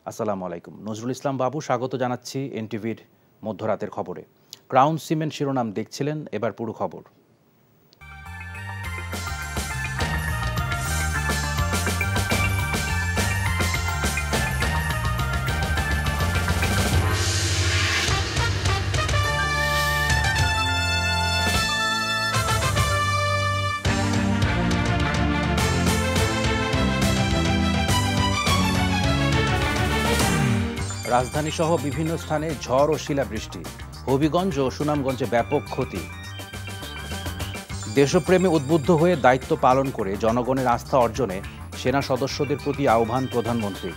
আসসালামু আলাইকুম। নজরুল ইসলাম বাবু স্বাগত জানাচ্ছি এনটিভির মধ্যরাতের খবরে। ক্রাউন সিমেন্ট শিরোনাম দেখছিলেন, এবার পুরো খবর। রাজধানীসহ বিভিন্ন স্থানে ঝড় ও শিলাবৃষ্টি, হবিগঞ্জ ও সুনামগঞ্জে ব্যাপক ক্ষতি। দেশপ্রেমে উদ্বুদ্ধ হয়ে দায়িত্ব পালন করে জনগণের আস্থা অর্জনে সেনা সদস্যদের প্রতি আহ্বান প্রধানমন্ত্রী।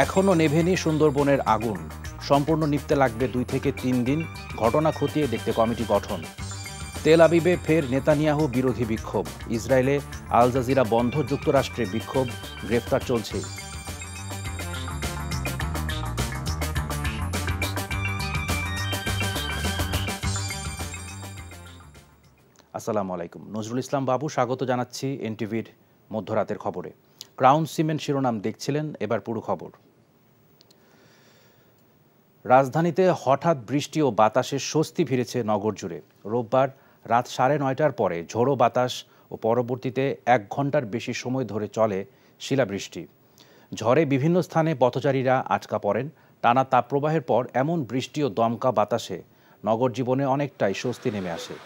এখনও নেভেনি সুন্দরবনের আগুন, সম্পূর্ণ নিভতে লাগবে 2 থেকে 3 দিন, ঘটনা খতিয়ে দেখতে কমিটি গঠন। তেল আবিবে ফের নেতানিয়াহু বিরোধী বিক্ষোভ, ইসরায়েলে আল জাজিরা বন্ধ, যুক্তরাষ্ট্রে বিক্ষোভ, গ্রেফতার চলছে। আসসালামু আলাইকুম। নজরুল ইসলাম বাবু স্বাগত জানাচ্ছি এনটিভির মধ্যরাতের খবরে। ক্রাউন সিমেন্ট শিরোনাম দেখছিলেন, এবার পুরো খবর। রাজধানীতে হঠাৎ বৃষ্টি ও বাতাসে স্বস্তি ফিরেছে নগর জুড়ে। রোববার রাত 9:30টার পরে ঝোড়ো বাতাস ও পরবর্তীতে 1 ঘন্টার বেশি সময় ধরে চলে শিলাবৃষ্টি। ঝড়ে বিভিন্ন স্থানে পথচারীরা আটকা পড়েন। টানা তাপপ্রবাহের পর এমন বৃষ্টি ও দমকা বাতাসে নগর জীবনে অনেকটাই স্বস্তি নেমে আসে।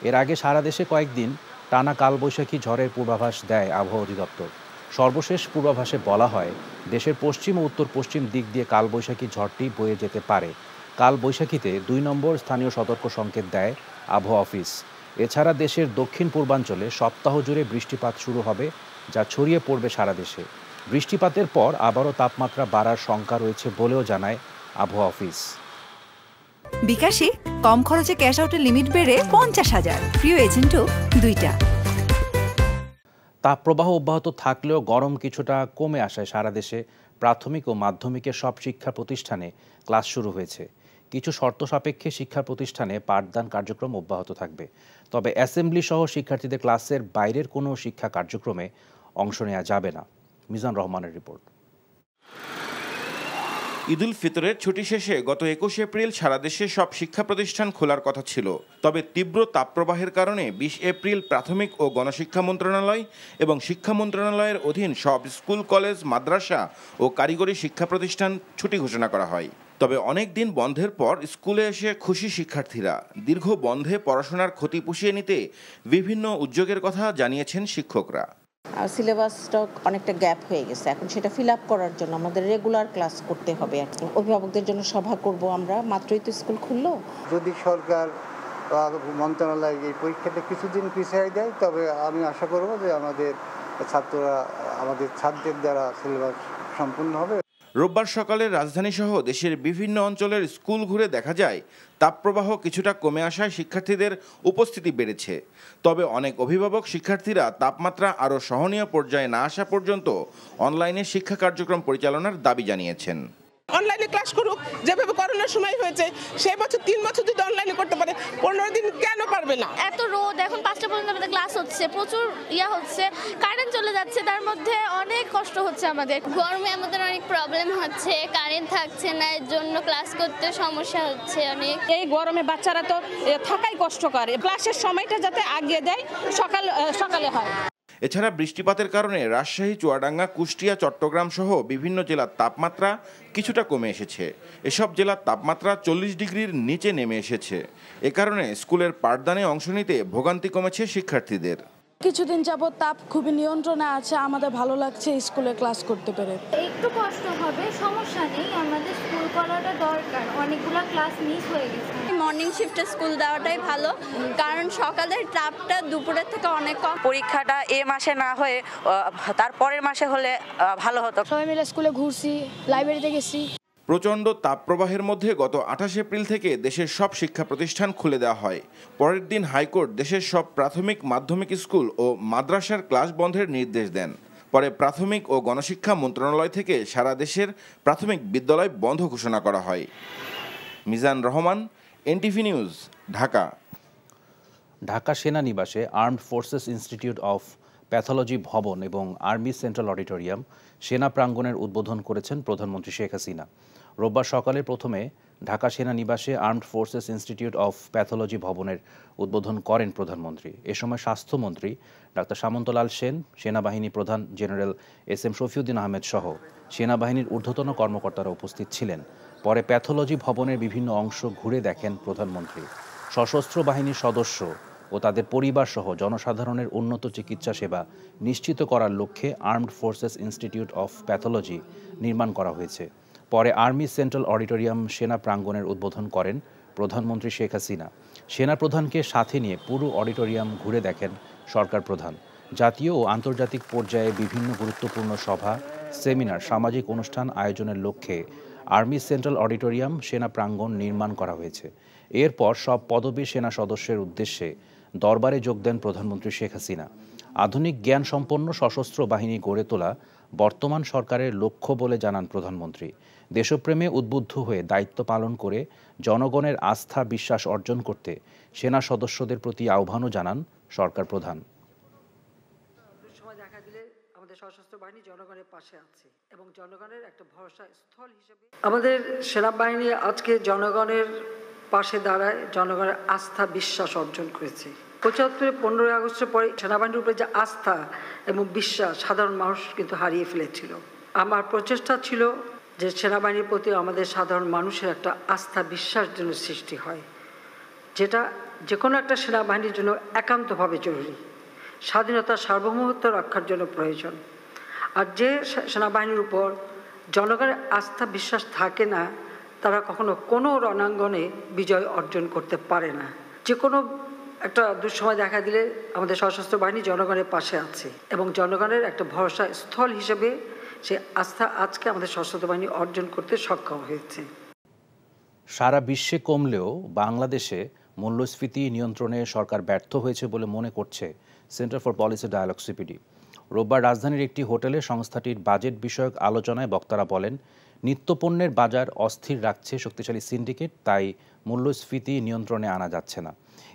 এর আগে সারা দেশে কয়েকদিন টানা কালবৈশাখী ঝড়ের পূর্বাভাস দেয় আবহাওয়া অধিদপ্তর। সর্বশেষ পূর্বাভাসে বলা হয়, দেশের পশ্চিম ও উত্তর পশ্চিম দিক দিয়ে কালবৈশাখী ঝড়টি বয়ে যেতে পারে। কালবৈশাখীতে 2 নম্বর স্থানীয় সতর্ক সংকেত দেয় আবহাওয়া অফিস। এছাড়া দেশের দক্ষিণ পূর্বাঞ্চলে সপ্তাহ জুড়ে বৃষ্টিপাত শুরু হবে, যা ছড়িয়ে পড়বে সারা দেশে। বৃষ্টিপাতের পর আবারও তাপমাত্রা বাড়ার শঙ্কা রয়েছে বলেও জানায় আবহাওয়া অফিস। বিকাশে কম খরচে ক্যাশ আউটের লিমিট বেড়ে 50,000, প্রিয় এজেন্টও 2টা। তাপপ্রবাহ অব্যাহত থাকলেও গরম কিছুটা কমে আসায় সারা দেশে প্রাথমিক ও মাধ্যমিকের সব শিক্ষা প্রতিষ্ঠানে ক্লাস শুরু হয়েছে। কিছু শর্ত সাপেক্ষে শিক্ষা প্রতিষ্ঠানে পাঠদান কার্যক্রম অব্যাহত থাকবে। তবে অ্যাসেম্বলি সহ শিক্ষার্থীদের ক্লাসের বাইরের কোনো শিক্ষা কার্যক্রমে অংশ নেওয়া যাবে না। মিজান রহমানের রিপোর্ট। ঈদুল ফিতরের ছুটি শেষে গত 21 এপ্রিল সারা দেশে সব শিক্ষা প্রতিষ্ঠান খোলার কথা ছিল। তবে তীব্র তাপপ্রবাহের কারণে 20 এপ্রিল প্রাথমিক ও গণশিক্ষা মন্ত্রণালয় এবং শিক্ষা মন্ত্রণালয়ের অধীন সব স্কুল, কলেজ, মাদ্রাসা ও কারিগরি শিক্ষা প্রতিষ্ঠান ছুটি ঘোষণা করা হয়। তবে অনেক দিন বন্ধের পর স্কুলে এসে খুশি শিক্ষার্থীরা। দীর্ঘ বন্ধে পড়াশোনার ক্ষতি পুষিয়ে নিতে বিভিন্ন উদ্যোগের কথা জানিয়েছেন শিক্ষকরা। আর সিলেবাসটা অনেকটা গ্যাপ হয়ে গেছে, এখন সেটা ফিল আপ করার জন্য আমাদের রেগুলার ক্লাস করতে হবে। অভিভাবকদের জন্য সভা করব আমরা, মাত্রই তো স্কুল খুললো। যদি সরকার মন্ত্রণালয় এই পরীক্ষাটা কিছুদিন পিছিয়ে দেয়, তবে আমি আশা করব যে আমাদের ছাত্রদের দ্বারা সিলেবাস সম্পূর্ণ হবে। রোববার সকালে রাজধানী সহ দেশের বিভিন্ন অঞ্চলের স্কুল ঘুরে দেখা যায় তাপপ্রবাহ কিছুটা কমে আসায় শিক্ষার্থীদের উপস্থিতি বেড়েছে। তবে অনেক অভিভাবক শিক্ষার্থীরা তাপমাত্রা আরও সহনীয় পর্যায়ে না আসা পর্যন্ত অনলাইনে শিক্ষা কার্যক্রম পরিচালনার দাবি জানিয়েছেন। অনলাইনে ক্লাস করুক, যেভাবে করোনার সময় হয়েছে, সেই বছর 3 বছর যদি অনলাইনে করতে পারে, 15 দিন কেন পারবে না? এত রোদ, এখন 5টা পর্যন্ত আমাদের ক্লাস হচ্ছে, প্রচুর হচ্ছে, কারেন্ট চলে যাচ্ছে, তার মধ্যে অনেক কষ্ট হচ্ছে আমাদের। গরমে আমাদের অনেক প্রবলেম হচ্ছে, কারেন্ট থাকছে না, এর জন্য ক্লাস করতে সমস্যা হচ্ছে অনেক। এই গরমে বাচ্চারা তো থাকাই কষ্ট করে, ক্লাসের সময়টা যাতে আগিয়ে দেয়, সকালে হয়। এছাড়া বৃষ্টিপাতের কারণে রাজশাহী, চুয়াডাঙ্গা, কুষ্টিয়া, চট্টগ্রাম সহ বিভিন্ন জেলার তাপমাত্রা কিছুটা কমে এসেছে। এসব জেলার তাপমাত্রা 40 ডিগ্রির নিচে নেমে এসেছে। এ কারণে স্কুলের পাঠদানে অংশ নিতে ভোগান্তি কমেছে শিক্ষার্থীদের। কিছুদিন যাবত তাপ খুবই নিয়ন্ত্রণে আছে, আমাদের ভালো লাগছে স্কুলে ক্লাস করতে পেরে। একটু কষ্ট হবে, সমস্যা নেই, আমাদের স্কুল করাটা দরকার, অনেকগুলো ক্লাস মিস হয়ে গেছে। মর্নিং শিফটে স্কুল দেওয়াটাই ভালো, কারণ সকালের তাপটা দুপুরের থেকে অনেক কম। পরীক্ষাটা এ মাসে না হয়ে তার পরের মাসে হলে ভালো হতো। সবাই মিলে স্কুলে ঘুরছি, লাইব্রেরিতে গেছি। প্রচণ্ড তাপপ্রবাহের মধ্যে গত 28 এপ্রিল থেকে দেশের সব শিক্ষা প্রতিষ্ঠান খুলে দেওয়া হয়। পরের দিন হাইকোর্ট দেশের সব প্রাথমিক, মাধ্যমিক স্কুল ও মাদ্রাসার ক্লাস বন্ধের নির্দেশ দেন। পরে প্রাথমিক ও গণশিক্ষা মন্ত্রণালয় থেকে সারা দেশের প্রাথমিক বিদ্যালয় বন্ধ ঘোষণা করা হয়। Mizan Rahman, NTV news, Dhaka. ঢাকা সেনানিবাসে armed forces institute of pathology ভবন এবং আর্মি সেন্ট্রাল অডিটোরিয়াম সেনা প্রাঙ্গণের উদ্বোধন করেছেন প্রধানমন্ত্রী শেখ হাসিনা। রোববার সকালে প্রথমে ঢাকা সেনানিবাসে armed forces institute of pathology ভবনের উদ্বোধন করেন প্রধানমন্ত্রী। এ সময় স্বাস্থ্যমন্ত্রী ডাক্তার সামন্তলাল সেন, সেনাবাহিনী প্রধান জেনারেল এস.এম. শফিউদ্দিন আহমেদ সহ সেনাবাহিনীর ঊর্ধ্বতন কর্মকর্তারা উপস্থিত ছিলেন। পরে প্যাথোলজি ভবনের বিভিন্ন অংশ ঘুরে দেখেন প্রধানমন্ত্রী। সশস্ত্র বাহিনীর সদস্য ও তাদের পরিবার সহ জনসাধারণের উন্নত চিকিৎসা সেবা নিশ্চিত করার লক্ষ্যে armed forces institute of pathology নির্মাণ করা হয়েছে। পরে আর্মি সেন্ট্রাল অডিটোরিয়াম সেনা প্রাঙ্গণের উদ্বোধন করেন প্রধানমন্ত্রী শেখ হাসিনা। সেনা প্রধানকে সাথে নিয়ে পুরো অডিটোরিয়াম ঘুরে দেখেন সরকার প্রধান। জাতীয় ও আন্তর্জাতিক পর্যায়ে বিভিন্ন গুরুত্বপূর্ণ সভা, সেমিনার, সামাজিক অনুষ্ঠান আয়োজনের লক্ষ্যে আর্মি সেন্ট্রাল অডিটোরিয়াম সেনা প্রাঙ্গণ নির্মাণ করা হয়েছে। এরপর সব পদবী সেনা সদস্যের উদ্দেশ্যে দরবারে যোগ দেন প্রধানমন্ত্রী শেখ হাসিনা। আধুনিক জ্ঞানসম্পন্ন সশস্ত্র বাহিনী গড়ে তোলা বর্তমান সরকারের লক্ষ্য বলে জানান প্রধানমন্ত্রী। দেশপ্রেমে উদ্বুদ্ধ হয়ে দায়িত্ব পালন করে জনগণের আস্থা বিশ্বাস অর্জন করতে সেনা সদস্যদের প্রতি আহ্বানও জানান সরকার প্রধান। সশস্ত্র বাহিনী জনগণের পাশে আছে এবং জনগণের একটা ভরসা স্থল হিসেবে আমাদের সেনাবাহিনী আজকে জনগণের পাশে দাঁড়ায়, জনগণের আস্থা বিশ্বাস অর্জন করেছে। ৭৫ 15ই আগস্টের পরে সেনাবাহিনীর উপরে যে আস্থা এবং বিশ্বাস সাধারণ মানুষ কিন্তু হারিয়ে ফেলেছিল। আমার প্রচেষ্টা ছিল যে সেনাবাহিনীর প্রতি আমাদের সাধারণ মানুষের একটা আস্থা বিশ্বাস যেন সৃষ্টি হয়, যেটা যে কোনো একটা সেনাবাহিনীর জন্য একান্তভাবে জরুরি, স্বাধীনতা সার্বভৌমত্ব রক্ষার জন্য প্রয়োজন। আর যে সেনাবাহিনীর উপর জনগণের আস্থা বিশ্বাস থাকে না, তারা কখনো কোনো রণাঙ্গনে বিজয় অর্জন করতে পারে না। যে কোনো একটা দুঃসময় দেখা দিলে আমাদের সশস্ত্র বাহিনী জনগণের পাশে আছে এবং জনগণের একটা ভরসা স্থল হিসেবে সে আস্থা আজকে আমাদের সশস্ত্র বাহিনী অর্জন করতে সক্ষম হয়েছে। সারা বিশ্বে কমলেও বাংলাদেশে মূল্যস্ফীতি নিয়ন্ত্রণে সরকার ব্যর্থ হয়েছে বলে মনে করছে centre for policy dialogue CPD. রোববার রাজধানীর একটি হোটেলে সংস্থাটির বাজেট বিষয়ক আলোচনায় বক্তারা বলেন, নিত্যপণ্যের বাজার অস্থির রাখছে শক্তিশালী সিন্ডিকেট, তাই মূল্যস্ফীতি নিয়ন্ত্রণে আনা যাচ্ছে না।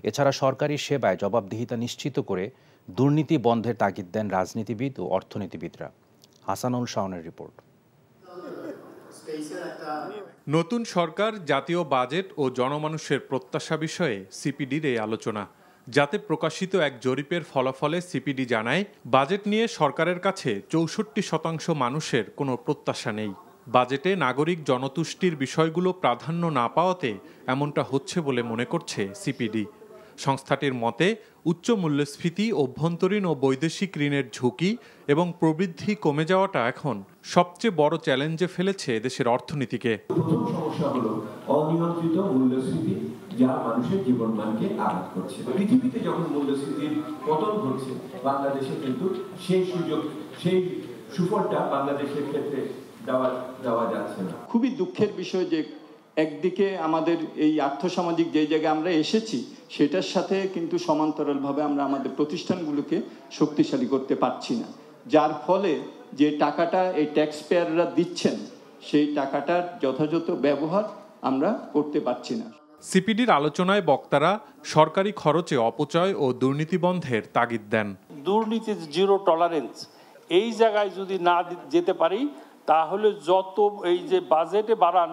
এছাড়া সরকারি সেবায় জবাবদিহিতা নিশ্চিত করে দুর্নীতি বন্ধের তাগিদ দেন রাজনীতিবিদ ও অর্থনীতিবিদরা। হাসানুল শাওনের রিপোর্ট। নতুন সরকার, জাতীয় বাজেট ও জনমানুষের প্রত্যাশা বিষয়ে সিপিডির এই আলোচনা। যাতে প্রকাশিত এক জরিপের ফলাফলে সিপিডি জানায়, বাজেট নিয়ে সরকারের কাছে ৬৪% মানুষের কোনো প্রত্যাশা নেই। বাজেটে নাগরিক জনতুষ্টির বিষয়গুলো প্রাধান্য না পাওয়াতে এমনটা হচ্ছে বলে মনে করছে সিপিডি। সংস্থাটির মতে উচ্চ মূল্যস্ফীতি, অভ্যন্তরীণ ও বৈদেশিক ঋণের ঝুঁকি এবং প্রবৃদ্ধি কমে যাওয়াটা এখন সবচেয়ে বড় চ্যালেঞ্জে ফেলেছে দেশের অর্থনীতিকে। প্রথম সমস্যা হলো অনিয়ন্ত্রিত মূল্যস্ফীতি, যা মানুষের জীবনমানকে আঘাত করছে। পৃথিবীতে যখন মূল্যস্ফীতির পতন ঘটছে, বাংলাদেশে কিন্তু সেই সুযোগ, সেই সুফলটা বাংলাদেশের ক্ষেত্রে দেওয়া যাচ্ছে না। খুবই দুঃখের বিষয় যে একদিকে আমাদের এই আর্থসামাজিক যে জায়গায় আমরা এসেছি, সেটার সাথে কিন্তু সমান্তরালভাবে আমরা আমাদের প্রতিষ্ঠানগুলোকে শক্তিশালী করতে পারছি না, যার ফলে যে টাকাটা এই ট্যাক্স পেয়াররা দিচ্ছেন, সেই টাকাটার যথাযথ ব্যবহার আমরা করতে পারছি না। সিপিডির আলোচনায় বক্তারা সরকারি খরচে অপচয় ও দুর্নীতি বন্ধের তাগিদ দেন। দুর্নীতির জিরো টলারেন্স, এই জায়গায় যদি না যেতে পারি, তাহলে যত এই যে বাজেটে বাড়ান,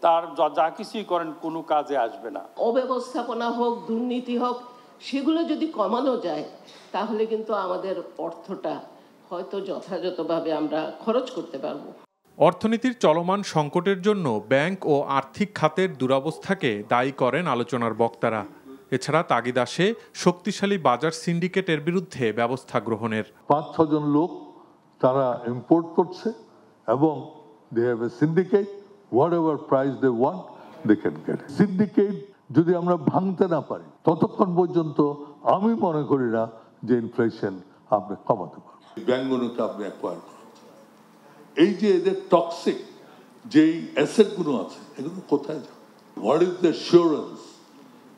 তার যা কিছুই করেন কোনো কাজে আসবে না। অব্যবস্থাপনা হোক, দুর্নীতি হোক, সেগুলো যদি কমানো যায়, তাহলে কিন্তু আমাদের অর্থটা হয়তো যথাযথভাবে আমরা খরচ করতে পারবো। অর্থনীতির চলমান সংকটের জন্য ব্যাংক ও আর্থিক খাতের দুরবস্থাকে দায়ী করেন আলোচনার বক্তারা। এছাড়া তাগিদ আসে শক্তিশালী বাজার সিন্ডিকেটের বিরুদ্ধে ব্যবস্থা গ্রহণের। ৫-৬ জন লোক তারা ইম্পোর্ট করছে এবং they have a syndicate, whatever price they want they can get. Syndicate যদি আমরা ভাঙতে না পারি, ততক্ষণ পর্যন্ত আমি মনে করি না যে ইনফ্লেশন আপনি কমাতে পারবেন। ব্যাংকগুলোকে আপনি অ্যাকোয়ার করুন। এই যে এদের টক্সিক যেই অ্যাসেটগুলো আছে, এগুলো কোথায় যাবে? What is the assurance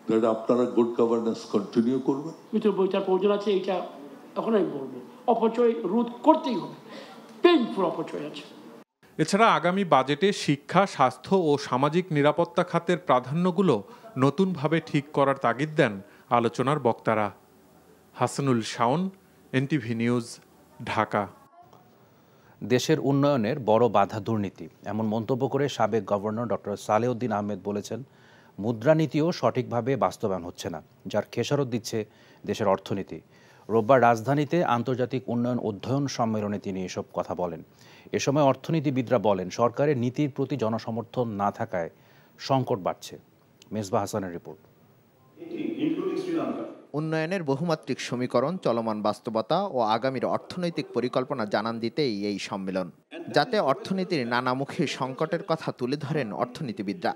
that আপনারা গুড গভর্নেন্স কন্টিনিউ করবেন? বইটার প্রয়োজন আছে, এইটা এখন আমি বলবো, অপচয় রোধ করতেই হবে, পেইনফুল অপচয় আছে। এছাড়া আগামী বাজেটে শিক্ষা, স্বাস্থ্য ও সামাজিক নিরাপত্তা খাতের প্রাধান্যগুলো নতুনভাবে ঠিক করার তাগিদ দেন আলোচনার বক্তারা। Hasanul Shaon, NTV news, Dhaka. দেশের উন্নয়নের বড় বাধা দুর্নীতি, এমন মন্তব্য করে সাবেক গভর্নর ডক্টর সালেউদ্দিন আহমেদ বলেছেন, মুদ্রানীতিও সঠিকভাবে বাস্তবায়ন হচ্ছে না, যার খেসারত দিচ্ছে দেশের অর্থনীতি। রোববার রাজধানীতে আন্তর্জাতিক উন্নয়ন অধ্যয়ন সম্মেলনে তিনি এসব কথা বলেন। এ সময় অর্থনীতিবিদরা বলেন, সরকারের নীতির প্রতি জনসমর্থন না থাকায় সংকট বাড়ছে। মেজবা হাসানের রিপোর্ট। উন্নয়নের বহুমাত্রিক সমীকরণ, চলমান বাস্তবতা ও আগামীর অর্থনৈতিক পরিকল্পনা জানান দিতেই এই সম্মেলন, যাতে অর্থনীতির নানামুখী সংকটের কথা তুলে ধরেন অর্থনীতিবিদরা।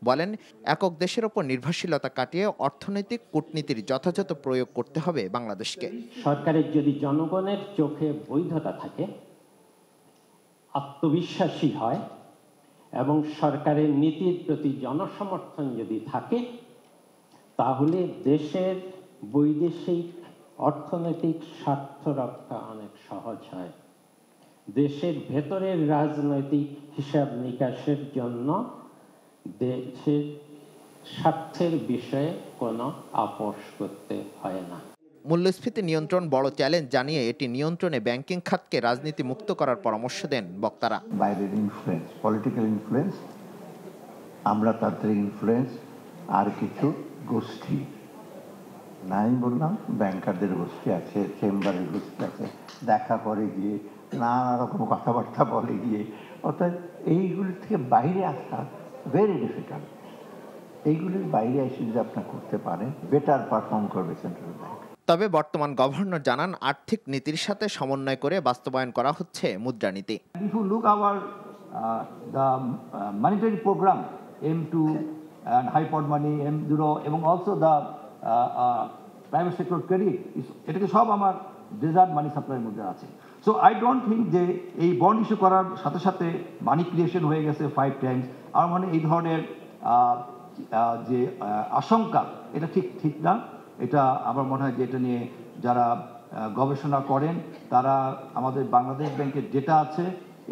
বলেন, একক দেশের ওপর নির্ভরশীলতা কাটিয়ে অর্থনৈতিক কূটনীতির যথাযথ প্রয়োগ করতে হবে বাংলাদেশকে। সরকারের যদি জনগণের চোখে বৈধতা থাকে, আত্মবিশ্বাসী হয় এবং সরকারের নীতির প্রতি জনসমর্থন যদি থাকে, তাহলে দেশের বৈদেশিক অর্থনৈতিক স্বার্থ রক্ষা অনেক সহজ হয়। দেশের ভেতরের রাজনৈতিক হিসাব নিকাশের জন্য দেশের স্বার্থের বিষয়ে কোনো আপোষ করতে হয় না। মূল্যস্ফীতি নিয়ন্ত্রণ বড় চ্যালেঞ্জ জানিয়ে এটি নিয়ন্ত্রণে ব্যাংকিং খাতকে রাজনীতি মুক্ত করার পরামর্শ দেন বক্তারা। বাইরের ইনফ্লুয়েন্স, পলিটিক্যাল ইনফ্লুয়েন্স, আমরা তাদের ইনফ্লুয়েন্স, আর কিছু গোষ্ঠী, না আমি বললাম ব্যাংকারদের গোষ্ঠী আছে, চেম্বারের গোষ্ঠী আছে, দেখা করে গিয়ে নানা রকম কথাবার্তা বলে গিয়ে, অর্থাৎ এইগুলির থেকে বাইরে আসা ভেরি ডিফিকাল্ট। এইগুলির বাইরে এসে যদি আপনার করতে পারেন, বেটার পারফর্ম করবে সেন্ট্রাল ব্যাংক। তবে বর্তমান গভর্নর জানান, আর্থিক নীতির সাথে সমন্বয় করে বাস্তবায়ন করা হচ্ছে মুদ্রানীতি। If you look our the monetary program aim to high-pot money, M0 এবং also the private sector credit, এটাকে সব আমার ডেজার্ট মানি সাপ্লাইয়ের মধ্যে আছে। সো আই ডোন্ট থিঙ্ক যে এই বন্ড ইস্যু করার সাথে সাথে মানি ক্রিয়েশন হয়ে গেছে 5 times। আমার মানে এই ধরনের যে আশঙ্কা, এটা ঠিক না। এটা আমার মনে হয় যে এটা নিয়ে যারা গবেষণা করেন তারা আমাদের বাংলাদেশ ব্যাংকের ডেটা আছে,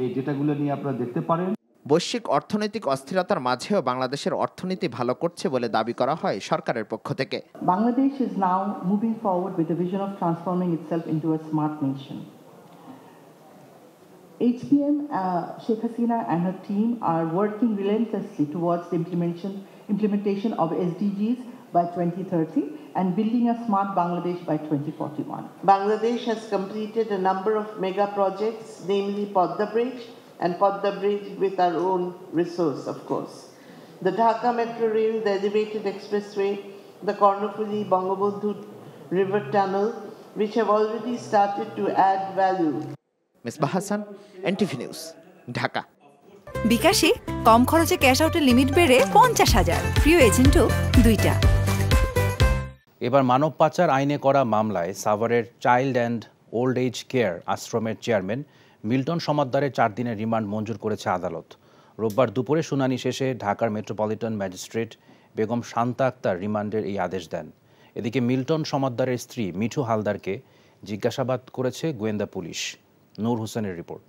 এই ডেটাগুলো নিয়ে আপনারা দেখতে পারেন। বৈশ্বিক অর্থনৈতিক অস্থিরতার মাঝেও বাংলাদেশের অর্থনীতি ভালো করছে বলে দাবি করা হয় সরকারের পক্ষ থেকে। Bangladesh is now moving forward with the vision of transforming itself into a smart nation. HPM Sheikh Hasina and her team are working relentlessly towards the implementation of SDGs by 2030 and building a smart Bangladesh by 2041. Bangladesh has completed a number of mega projects, namely Podda Bridge and Podda Bridge with our own resource, of course. The Dhaka Metro Rail, the elevated expressway, the Kornofuli Bangabandhu River Tunnel, which have already started to add value. Mezba Hasan, NTV news, Dhaka. বিকাশে কম খরচে cash আউটের limit বেড়ে 50,000, প্রিয় এজেন্টও 2টা। এবার মানব পাচার আইনে করা মামলায় সাভারের child and old age care আশ্রমের চেয়ারম্যান মিল্টন সমাদ্দারের 4 দিনের রিমান্ড মঞ্জুর করেছে আদালত। রোববার দুপুরে শুনানি শেষে ঢাকার মেট্রোপলিটন ম্যাজিস্ট্রেট বেগম শান্তা আক্তার রিমান্ডের এই আদেশ দেন। এদিকে মিল্টন সমাদ্দারের স্ত্রী মিঠু হালদারকে জিজ্ঞাসাবাদ করেছে গোয়েন্দা পুলিশ। নূর হোসেনের রিপোর্ট।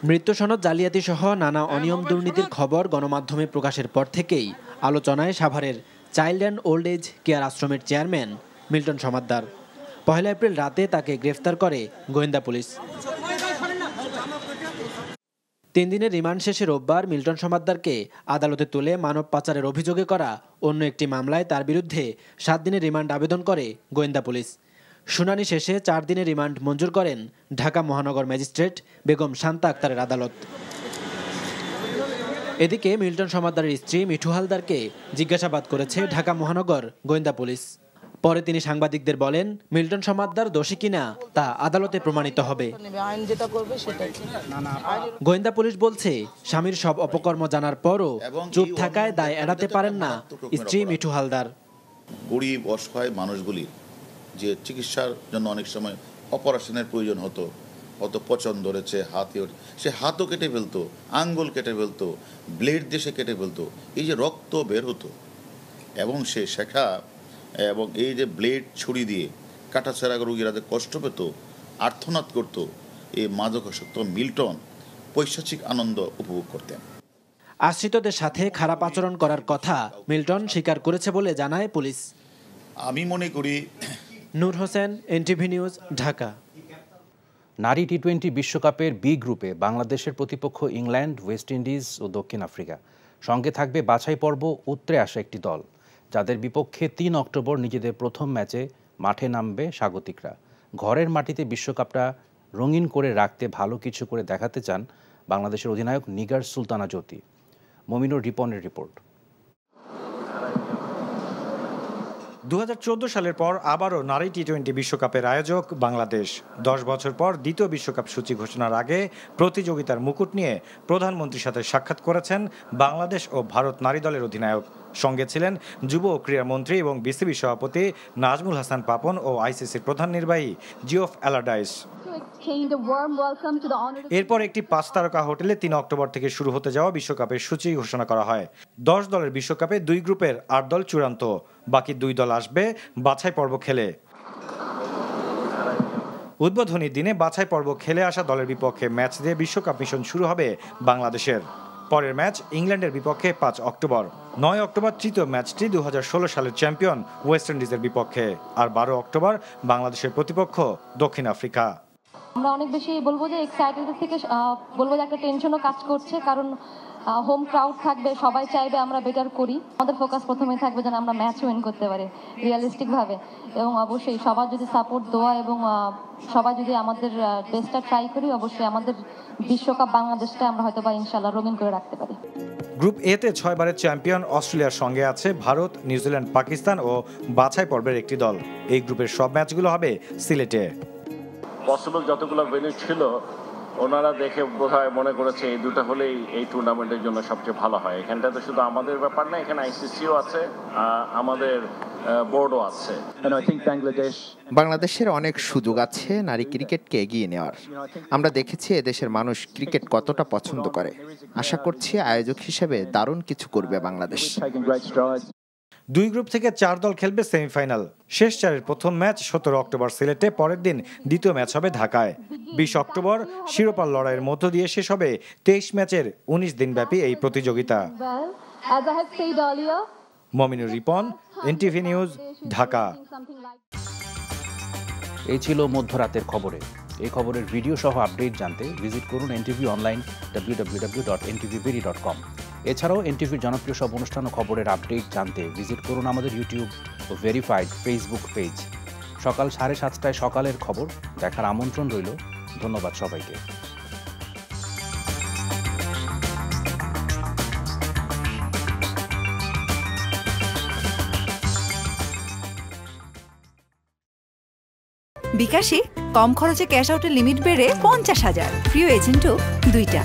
মৃত্যু সনদ জালিয়াতি সহ নানা অনিয়ম দুর্নীতির খবর গণমাধ্যমে প্রকাশের পর থেকেই আলোচনায় সাভারের child and old age care আশ্রমের চেয়ারম্যান মিল্টন সমাদ্দার। 1 এপ্রিল রাতে তাকে গ্রেফতার করে গোয়েন্দা পুলিশ। 3 দিনের রিমান্ড শেষে রোববার মিল্টন সমাদ্দারকে আদালতে তুলে মানব পাচারের অভিযোগে করা অন্য একটি মামলায় তার বিরুদ্ধে 7 দিনের রিমান্ড আবেদন করে গোয়েন্দা পুলিশ। শুনানি শেষে 4 দিনের রিমান্ড মঞ্জুর করেন ঢাকা মহানগর ম্যাজিস্ট্রেট বেগম শান্তা আক্তারের আদালত। এদিকে মিল্টন সমাদ্দারের স্ত্রী মিঠু হালদারকে জিজ্ঞাসাবাদ করেছে ঢাকা মহানগর গোয়েন্দা পুলিশ। পরে তিনি সাংবাদিকদের বলেন, মিল্টন সমাদ্দার দোষী কিনা তা আদালতে প্রমাণিত হবে। গোয়েন্দা পুলিশ বলছে, স্বামীর সব অপকর্ম জানার পরও চুপ থাকায় দায় এড়াতে পারেন না স্ত্রী মিঠু হালদার। গরিব অসহায় মানুষগুলি যে চিকিৎসার জন্য অনেক সময় অপারেশনের প্রয়োজন হতো, অত পচন ধরেছে, সে হাতও কেটে ফেলতো, আঙ্গুল কেটে ফেলতো, ব্লেড দিয়ে সে কেটে ফেলতো, এই যে রক্ত বের হতো এবং সে শেখা এবং এই যে ব্লেড ছুরি দিয়ে কাটাছেঁড়া রোগীরা যে কষ্ট পেত, আর্তনাদ করতো, এই মাদকাসক্ত মিল্টন পৈশাচিক আনন্দ উপভোগ করতেন। আশ্রিতদের সাথে খারাপ আচরণ করার কথা মিল্টন স্বীকার করেছে বলে জানায় পুলিশ। আমি মনে করি নূর হোসেন, এনটিভি নিউজ, ঢাকা। নারী টি-20 বিশ্বকাপের বি গ্রুপে বাংলাদেশের প্রতিপক্ষ ইংল্যান্ড, ওয়েস্ট ইন্ডিজ ও দক্ষিণ আফ্রিকা। সঙ্গে থাকবে বাছাই পর্ব উতরে আসা একটি দল, যাদের বিপক্ষে 3 অক্টোবর নিজেদের প্রথম ম্যাচে মাঠে নামবে স্বাগতিকরা। ঘরের মাটিতে বিশ্বকাপটা রঙিন করে রাখতে ভালো কিছু করে দেখাতে চান বাংলাদেশের অধিনায়ক নিগার সুলতানা জ্যোতি। মমিনুর রিপনের রিপোর্ট। 2014 সালের পর আবারও নারী টি-20 বিশ্বকাপের আয়োজক বাংলাদেশ। 10 বছর পর দ্বিতীয় বিশ্বকাপ সূচি ঘোষণার আগে প্রতিযোগিতার মুকুট নিয়ে প্রধানমন্ত্রীর সাথে সাক্ষাৎ করেছেন বাংলাদেশ ও ভারত নারী দলের অধিনায়ক। সঙ্গে ছিলেন যুব ও ক্রীড়ামন্ত্রী এবং বিসিবি সভাপতি নাজমুল হাসান পাপন ও আইসিসির প্রধান নির্বাহী জিওফ অ্যালারডাইস। এরপর একটি 5 তারকা হোটেলে 3 অক্টোবর থেকে শুরু হতে যাওয়া বিশ্বকাপের সূচি ঘোষণা করা হয়। 10 দলের বিশ্বকাপে 2 গ্রুপের 8 দল চূড়ান্ত, বাকি 2 দল আসবে বাছাই পর্ব খেলে। উদ্বোধনী দিনে বাছাই পর্ব খেলে আসা দলের বিপক্ষে ম্যাচ দিয়ে বিশ্বকাপ মিশন শুরু হবে বাংলাদেশের। পরের ম্যাচ ইংল্যান্ডের বিপক্ষে 5 অক্টোবর। 9 অক্টোবর তৃতীয় ম্যাচটি 2016 সালের চ্যাম্পিয়ন ওয়েস্ট ইন্ডিজের বিপক্ষে, আর 12 অক্টোবর বাংলাদেশের প্রতিপক্ষ দক্ষিণ আফ্রিকা। আমরা অনেক বেশি বলবো যে এক্সাইটেড থেকে বলবো যে একটা টেনশনও কাজ করছে, কারণ হোম ক্রাউড থাকবে, সবাই চাইবে আমরা বেটার করি। আমাদের ফোকাস প্রথমে থাকবে যেন আমরা ম্যাচ উইন করতে পারি রিয়েলিস্টিক ভাবে, এবং অবশ্যই সবার যদি সাপোর্ট দেওয়া এবং সবাই যদি আমাদের বেস্টটা ট্রাই করি, অবশ্যই আমাদের বিশ্বকাপ বাংলাদেশটা আমরা হয়তো বা ইনশাআল্লাহ রঙিন করে রাখতে পারি। গ্রুপ এতে 6 বারের চ্যাম্পিয়ন অস্ট্রেলিয়ার সঙ্গে আছে ভারত, নিউজিল্যান্ড, পাকিস্তান ও বাছাই পর্বের একটি দল। এই গ্রুপের সব ম্যাচগুলো হবে সিলেটে। পসিবল যতগুলো ভেন্যু ছিল ওনারা দেখে বোধহয় মনে করেছে এই দুটো হলেই এই টুর্নামেন্টের জন্য সবচেয়ে ভালো হয়। এখানটাতে শুধু আমাদের ব্যাপার না, এখানে আইসিসিও আছে, আমাদের বোর্ডও আছে। বাংলাদেশের অনেক সুযোগ আছে নারী ক্রিকেটকে এগিয়ে নেওয়ার। আমরা দেখেছি এদেশের মানুষ ক্রিকেট কতটা পছন্দ করে। আশা করছি আয়োজক হিসেবে দারুণ কিছু করবে বাংলাদেশ। 2 গ্রুপ থেকে 4 দল খেলবে সেমিফাইনাল। শেষ 4-এর প্রথম ম্যাচ 17 অক্টোবর সিলেটে, পরের দিন দ্বিতীয় ম্যাচ হবে ঢাকায়। 20 অক্টোবর শিরোপার লড়াইয়ের মধ্য দিয়ে শেষ হবে 23 ম্যাচের 19 দিনব্যাপী এই প্রতিযোগিতা। Mominur Ripon, NTV news, Dhaka. এই ছিল মধ্যরাতের খবরে। এই খবরের ভিডিও সহ আপডেট জানতে ভিজিট করুন এনটিভি অনলাইন www.ntvbd.com। এছাড়াও এনটিভির জনপ্রিয় সব অনুষ্ঠান ও খবরের আপডেট জানতে ভিজিট করুন আমাদের ইউটিউব ও ভেরিফাইড ফেসবুক পেজ। সকাল 7:30টায় সকালের খবর দেখার আমন্ত্রণ রইল। ধন্যবাদ সবাইকে। বিকাশে কম খরচে ক্যাশ আউটের লিমিট বেড়ে 50,000, প্রিয় এজেন্টও 2টা।